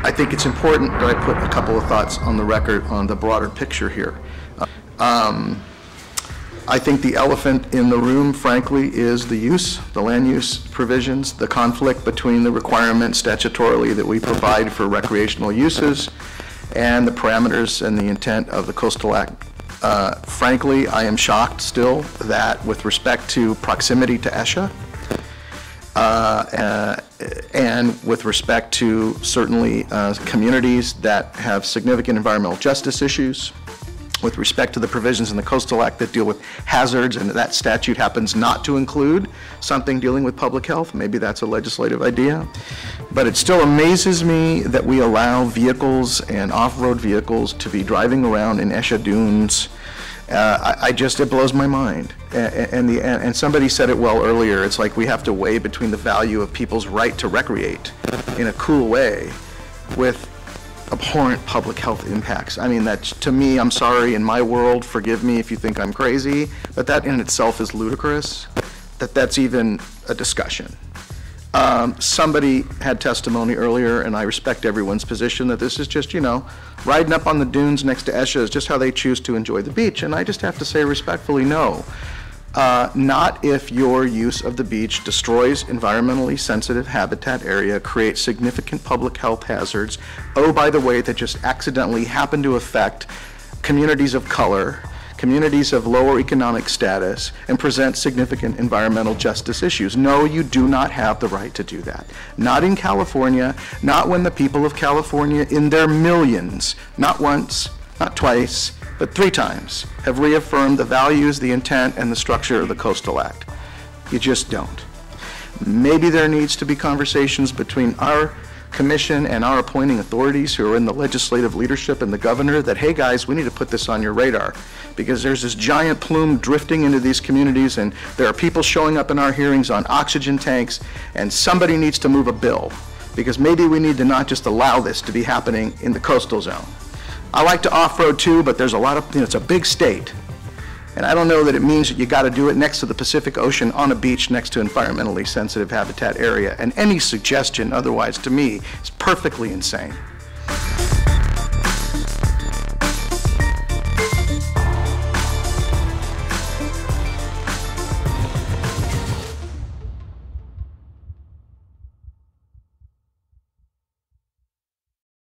I think it's important that I put a couple of thoughts on the record on the broader picture here. I think the elephant in the room, frankly, is the land use provisions, the conflict between the requirements statutorily that we provide for recreational uses and the parameters and the intent of the Coastal Act. Frankly, I am shocked still that with respect to proximity to ESHA, and with respect to certainly communities that have significant environmental justice issues, with respect to the provisions in the Coastal Act that deal with hazards, and that statute happens not to include something dealing with public health. Maybe that's a legislative idea. But it still amazes me that we allow vehicles and off-road vehicles to be driving around in ESHA dunes. It blows my mind. And somebody said it well earlier, it's like we have to weigh between the value of people's right to recreate in a cool way with abhorrent public health impacts. I mean, that, to me, I'm sorry, in my world, forgive me if you think I'm crazy, but that in itself is ludicrous, that's even a discussion. Somebody had testimony earlier, and I respect everyone's position, that this is just, you know, riding up on the dunes next to ESHA is just how they choose to enjoy the beach. And I just have to say respectfully, no. Not if your use of the beach destroys environmentally sensitive habitat area, creates significant public health hazards, oh, by the way, that just accidentally happen to affect communities of color, communities of lower economic status, and present significant environmental justice issues. No, you do not have the right to do that. Not in California, not when the people of California in their millions, not once, not twice, but 3 times, have reaffirmed the values, the intent, and the structure of the Coastal Act. You just don't. Maybe there needs to be conversations between our commission and our appointing authorities who are in the legislative leadership and the governor that, hey guys, we need to put this on your radar because there's this giant plume drifting into these communities and there are people showing up in our hearings on oxygen tanks, and somebody needs to move a bill because maybe we need to not just allow this to be happening in the coastal zone. I like to off-road too, but there's a lot of, it's a big state. And I don't know that it means that you got to do it next to the Pacific Ocean on a beach next to environmentally sensitive habitat area. And any suggestion otherwise, to me, is perfectly insane.